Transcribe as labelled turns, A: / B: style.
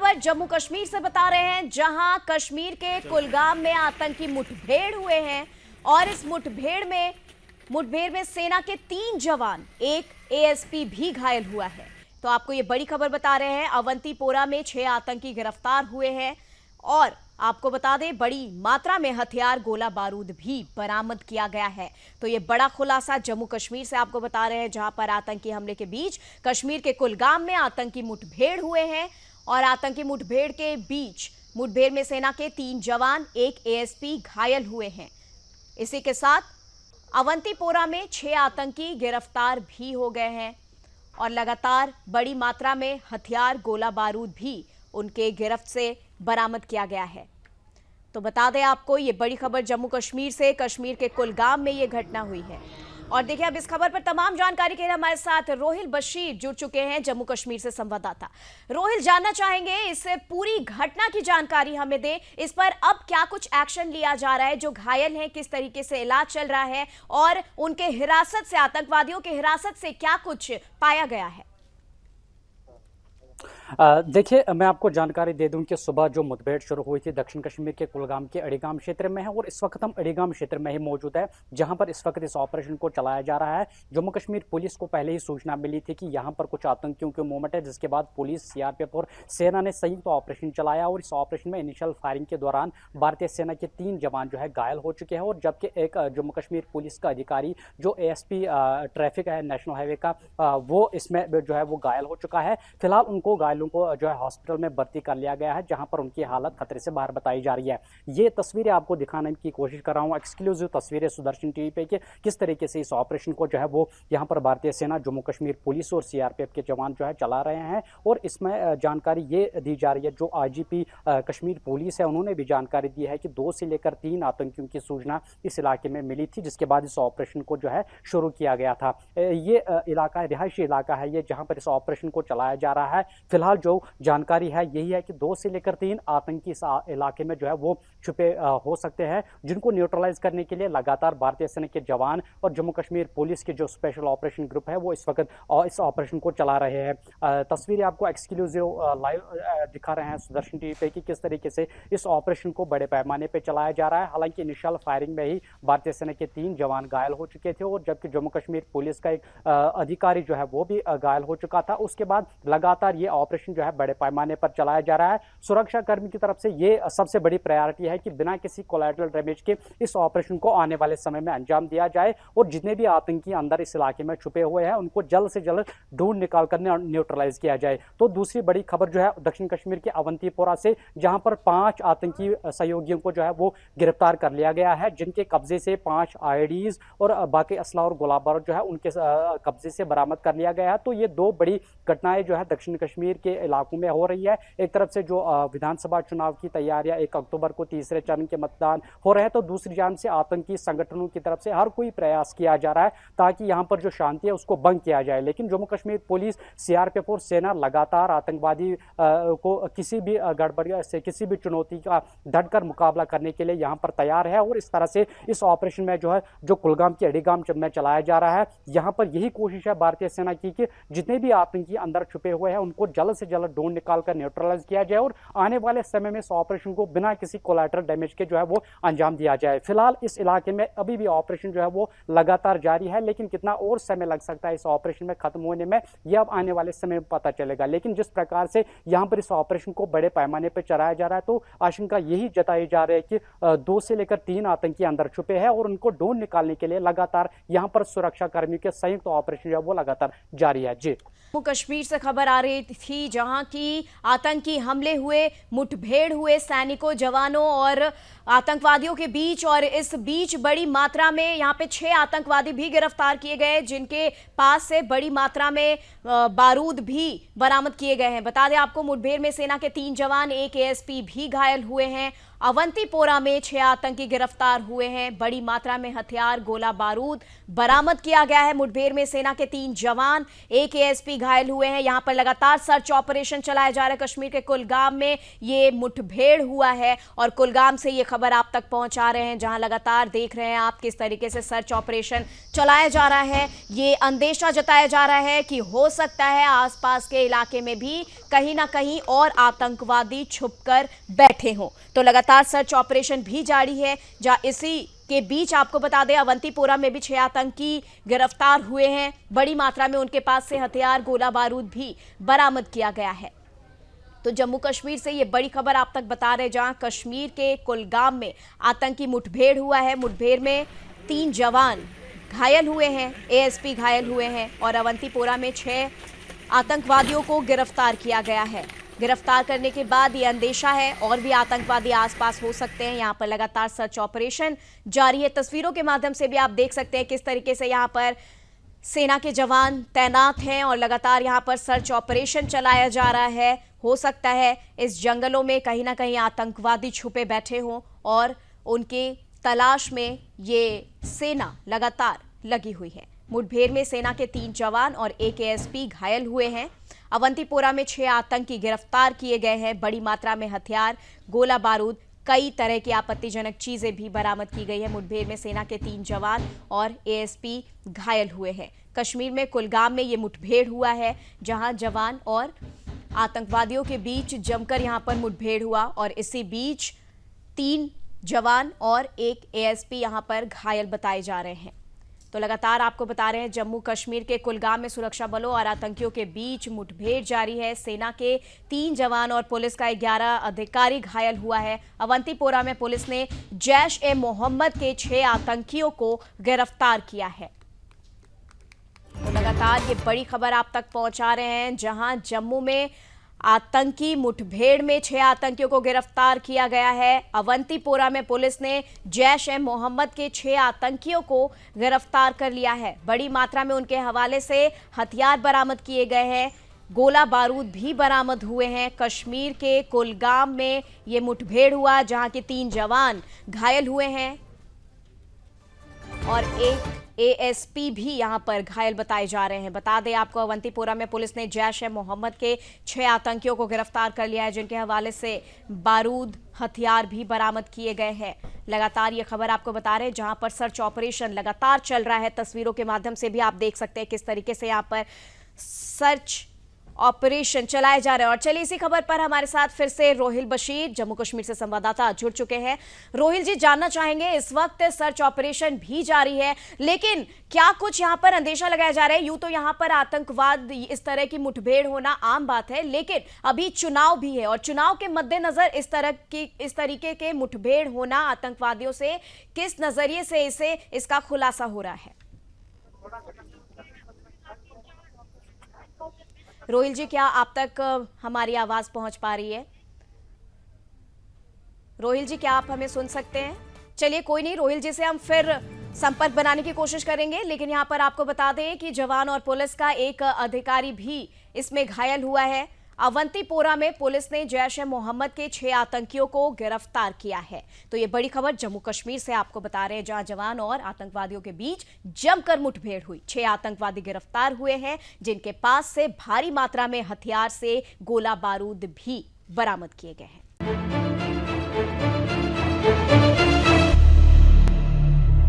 A: खबर जम्मू कश्मीर से बता रहे हैं, जहां कश्मीर के कुलगाम में आतंकी मुठभेड़ हुए हैं और इस मुठभेड़ में सेना के 3 जवान, एक एएसपी भी घायल हुआ है। तो आपको ये बड़ी खबर बता रहे हैं, अवंतीपोरा में 6 आतंकी गिरफ्तार हुए हैं और आपको बता दें बड़ी मात्रा में हथियार, गोला बारूद भी बरामद किया गया है। तो ये बड़ा खुलासा जम्मू कश्मीर से आपको बता रहे हैं, जहां पर आतंकी हमले के बीच कश्मीर के कुलगाम में आतंकी मुठभेड़ हुए हैं और आतंकी मुठभेड़ के बीच मुठभेड़ में सेना के 3 जवान, एक एएसपी घायल हुए हैं। इसी के साथ अवंतीपोरा में 6 आतंकी गिरफ्तार भी हो गए हैं और लगातार बड़ी मात्रा में हथियार, गोला बारूद भी उनके गिरफ्त से बरामद किया गया है। तो बता दें आपको, ये बड़ी खबर जम्मू कश्मीर से, कश्मीर के कुलगाम में ये घटना हुई है। और देखिए, अब इस खबर पर तमाम जानकारी के लिए हमारे साथ रोहिल बशीर जुड़ चुके हैं, जम्मू कश्मीर से संवाददाता। रोहिल, जानना चाहेंगे इस पूरी घटना की जानकारी हमें दें, इस पर अब क्या कुछ एक्शन लिया जा रहा है, जो घायल हैं किस तरीके से इलाज चल रहा है और उनके हिरासत से, आतंकवादियों के हिरासत से क्या कुछ पाया गया है?
B: देखिए, मैं आपको जानकारी दे दूं कि सुबह जो मुठभेड़ शुरू हुई थी दक्षिण कश्मीर के कुलगाम के अड़ीगाम क्षेत्र में है और इस वक्त हम अड़ीगाम क्षेत्र में ही मौजूद है, जहां पर इस वक्त इस ऑपरेशन को चलाया जा रहा है। जम्मू कश्मीर पुलिस को पहले ही सूचना मिली थी कि यहां पर कुछ आतंकियों की मूवमेंट है, जिसके बाद पुलिस, सीआरपीएफ और सेना ने संयुक्त ऑपरेशन चलाया और इस ऑपरेशन में इनिशियल फायरिंग के दौरान भारतीय सेना के 3 जवान जो है घायल हो चुके हैं और जबकि एक जम्मू कश्मीर पुलिस का अधिकारी जो एएसपी ट्रैफिक है नेशनल हाईवे का, वो इसमें जो है वो घायल हो चुका है। फिलहाल उनको घायलों को जो है हॉस्पिटल में भर्ती कर लिया गया है, जहां पर उनकी हालत खतरे से बाहर बताई जा रही है। ये तस्वीरें आपको दिखाने की कोशिश कर रहा हूं, एक्सक्लूसिव तस्वीरें सुदर्शन टीवी पे, कि किस तरीके से इस ऑपरेशन को जो है वो यहां पर भारतीय सेना, जम्मू कश्मीर पुलिस और सीआरपीएफ के जवान जो है चला रहे हैं। और इसमें जानकारी ये दी जा रही है, जो आईजीपी कश्मीर पुलिस है उन्होंने भी जानकारी दी है कि 2 से लेकर 3 आतंकियों की सूचना इस इलाके में मिली थी, जिसके बाद इस ऑपरेशन को जो है शुरू किया गया था। ये इलाका रिहायशी इलाका है ये, जहां पर इस ऑपरेशन को चलाया जा रहा है। फिलहाल जो जानकारी है यही है कि 2 से लेकर 3 आतंकी इस इलाके में जो है वो छुपे हो सकते हैं, जिनको न्यूट्रलाइज करने के लिए लगातार भारतीय सेना के जवान और जम्मू कश्मीर पुलिस के जो स्पेशल ऑपरेशन ग्रुप है वो इस वक्त इस ऑपरेशन को चला रहे हैं। तस्वीरें आपको एक्सक्लूसिव लाइव दिखा रहे हैं सुदर्शन टीवी पे कि किस तरीके से इस ऑपरेशन को बड़े पैमाने पर चलाया जा रहा है। हालांकि इनिशियल फायरिंग में ही भारतीय सेना के 3 जवान घायल हो चुके थे और जबकि जम्मू कश्मीर पुलिस का एक अधिकारी जो है वो भी घायल हो चुका था। उसके बाद लगातार ये ऑपरेशन जो है बड़े पैमाने पर चलाया जा रहा है। सुरक्षा कर्मी की तरफ से ये सबसे बड़ी प्रायोरिटी है कि बिना किसी कोलैटरल डैमेज के इस ऑपरेशन को आने वाले समय में अंजाम दिया जाए और जितने भी आतंकी अंदर इस इलाके में छुपे हुए हैं उनको जल्द से जल्द ढूंढ निकाल कर न्यूट्रलाइज किया जाए। तो दूसरी बड़ी खबर जो है दक्षिण कश्मीर के अवंतीपोरा से, जहां पर 5 आतंकी सहयोगियों को जो है वो गिरफ्तार कर लिया गया है, जिनके कब्जे से 5 आईडीज और बाकी असला और गोला बारूद जो है उनके कब्जे से बरामद कर लिया गया है। तो ये 2 बड़ी घटनाएं जो है दक्षिण कश्मीर के इलाकों में हो रही है। एक तरफ से जो विधानसभा चुनाव की तैयारियां 1 अक्टूबर को तीसरे चरण के मतदान हो रहे हैं, तो दूसरी जानब से आतंकी संगठनों की तरफ से हर कोई प्रयास किया जा रहा है ताकि यहां पर जो शांति है उसको भंग किया जाए। लेकिन जम्मू कश्मीर पुलिस, सीआरपीएफ और सेना लगातार आतंकवादी को किसी भी गड़बड़ी से, किसी भी चुनौती का डटकर मुकाबला करने के लिए यहां पर तैयार है। और इस तरह से इस ऑपरेशन में जो है जो कुलगाम के अड़ीगाम में चलाया जा रहा है, यहां पर यही कोशिश है भारतीय सेना की कि जितने भी आतंकी अंदर छुपे हुए हैं उनको जल्द से जल्द ढूंढ निकाल कर न्यूट्रलाइज किया जाए और आने वाले समय में इस ऑपरेशन को बिना किसी कोलैटरल डैमेज के जो है वो अंजाम दिया जाए। फिलहाल इस इलाके में अभी भी ऑपरेशन जो है वो लगातार जारी है, लेकिन कितना और समय लग सकता है इस ऑपरेशन में खत्म होने में, यह अब आने वाले समय में पता चलेगा। लेकिन जिस प्रकार से यहां पर इस ऑपरेशन को बड़े पैमाने पर चलाया जा रहा है, तो आशंका यही जताई जा रही है कि 2 से लेकर 3 आतंकी अंदर छुपे हैं और उनको ढूंढ निकालने के लिए लगातार यहां पर सुरक्षा कर्मियों के संयुक्त ऑपरेशन जो है वो लगातार जारी है। जी,
A: जम्मू कश्मीर से खबर आ रही थी, जहां की आतंकी हमले हुए, मुठभेड़ हुए सैनिकों, जवानों और आतंकवादियों के बीच, और इस बीच बड़ी मात्रा में यहां पे 6 आतंकवादी भी गिरफ्तार किए गए, जिनके पास से बड़ी मात्रा में बारूद भी बरामद किए गए हैं। बता दें आपको, मुठभेड़ में सेना के 3 जवान, एक एएसपी भी घायल हुए हैं। अवंतीपोरा में 6 आतंकी गिरफ्तार हुए हैं। बड़ी मात्रा में हथियार, गोला बारूद बरामद किया गया है। मुठभेड़ में सेना के 3 जवान, एक एएसपी घायल हुए हैं। यहां पर लगातार सर्च ऑपरेशन चलाया जा रहा है। कश्मीर के कुलगाम में ये मुठभेड़ हुआ है और कुलगाम से ये खबर आप तक पहुंचा रहे हैं, जहां लगातार देख रहे हैं आप किस तरीके से सर्च ऑपरेशन चलाया जा रहा है। ये अंदेशा जताया जा रहा है कि हो सकता है आसपास के इलाके में भी कहीं ना कहीं और आतंकवादी छुपकर बैठे हों। तो लगातार सर्च ऑपरेशन भी जारी है। जहां इसी के बीच आपको बता दें, अवंतीपोरा में भी 6 आतंकी गिरफ्तार हुए हैं। बड़ी मात्रा में उनके पास से हथियार, गोला बारूद भी बरामद किया गया है। तो जम्मू कश्मीर से ये बड़ी खबर आप तक बता रहे, जहां कश्मीर के कुलगाम में आतंकी मुठभेड़ हुआ है। मुठभेड़ में 3 जवान घायल हुए हैं, एएसपी घायल हुए हैं और अवंतीपोरा में 6 आतंकवादियों को गिरफ्तार किया गया है। गिरफ्तार करने के बाद ये अंदेशा है और भी आतंकवादी आसपास हो सकते हैं। यहाँ पर लगातार सर्च ऑपरेशन जारी है। तस्वीरों के माध्यम से भी आप देख सकते हैं किस तरीके से यहाँ पर सेना के जवान तैनात हैं और लगातार यहाँ पर सर्च ऑपरेशन चलाया जा रहा है। हो सकता है इस जंगलों में कहीं ना कहीं आतंकवादी छुपे बैठे हों और उनके तलाश में ये सेना लगातार लगी हुई है। मुठभेड़ में सेना के 3 जवान और एक एएसपी घायल हुए हैं। अवंतीपोरा में 6 आतंकी गिरफ्तार किए गए हैं। बड़ी मात्रा में हथियार, गोला बारूद, कई तरह की आपत्तिजनक चीजें भी बरामद की गई है। मुठभेड़ में सेना के 3 जवान और एएसपी घायल हुए हैं। कश्मीर में कुलगाम में ये मुठभेड़ हुआ है, जहां जवान और आतंकवादियों के बीच जमकर यहां पर मुठभेड़ हुआ और इसी बीच 3 जवान और एक एएसपी यहां पर घायल बताए जा रहे हैं। तो लगातार आपको बता रहे हैं, जम्मू कश्मीर के कुलगाम में सुरक्षा बलों और आतंकियों के बीच मुठभेड़ जारी है। सेना के 3 जवान और पुलिस का 11 अधिकारी घायल हुआ है। अवंतीपोरा में पुलिस ने जैश-ए-मोहम्मद के 6 आतंकियों को गिरफ्तार किया है। तो लगातार ये बड़ी खबर आप तक पहुंचा रहे हैं, जहां जम्मू में आतंकी मुठभेड़ में 6 आतंकियों को गिरफ्तार किया गया है। अवंतीपोरा में पुलिस ने जैश-ए-मोहम्मद के 6 आतंकियों को गिरफ्तार कर लिया है। बड़ी मात्रा में उनके हवाले से हथियार बरामद किए गए हैं, गोला बारूद भी बरामद हुए हैं। कश्मीर के कुलगाम में ये मुठभेड़ हुआ, जहां के 3 जवान घायल हुए हैं और एक एएसपी भी यहां पर घायल बताए जा रहे हैं। बता दें आपको, अवंतीपोरा में पुलिस ने जैश-ए-मोहम्मद के 6 आतंकियों को गिरफ्तार कर लिया है, जिनके हवाले से बारूद, हथियार भी बरामद किए गए हैं। लगातार ये खबर आपको बता रहे हैं, जहां पर सर्च ऑपरेशन लगातार चल रहा है। तस्वीरों के माध्यम से भी आप देख सकते हैं किस तरीके से यहां पर सर्च ऑपरेशन चलाए जा रहे हैं। और चलिए इसी खबर पर हमारे साथ फिर से रोहिल बशीर, जम्मू कश्मीर से संवाददाता, जुड़ चुके हैं। रोहिल जी, जानना चाहेंगे, इस वक्त सर्च ऑपरेशन भी जारी है, लेकिन क्या कुछ यहां पर अंदेशा लगाया जा रहा है? यूं तो यहां पर आतंकवाद, इस तरह की मुठभेड़ होना आम बात है, लेकिन अभी चुनाव भी है और चुनाव के मद्देनजर इस तरीके के मुठभेड़ होना आतंकवादियों से किस नजरिए से इसका खुलासा हो रहा है? रोहिल जी, क्या आप तक हमारी आवाज पहुंच पा रही है? रोहिल जी, क्या आप हमें सुन सकते हैं? चलिए कोई नहीं, रोहिल जी से हम फिर संपर्क बनाने की कोशिश करेंगे, लेकिन यहां पर आपको बता दें कि जवान और पुलिस का एक अधिकारी भी इसमें घायल हुआ है। अवंतीपोरा में पुलिस ने जैश-ए-मोहम्मद के 6 आतंकियों को गिरफ्तार किया है। तो ये बड़ी खबर जम्मू कश्मीर से आपको बता रहे हैं, जहां जवान और आतंकवादियों के बीच जमकर मुठभेड़ हुई। 6 आतंकवादी गिरफ्तार हुए हैं, जिनके पास से भारी मात्रा में हथियार से गोला बारूद भी बरामद किए गए हैं।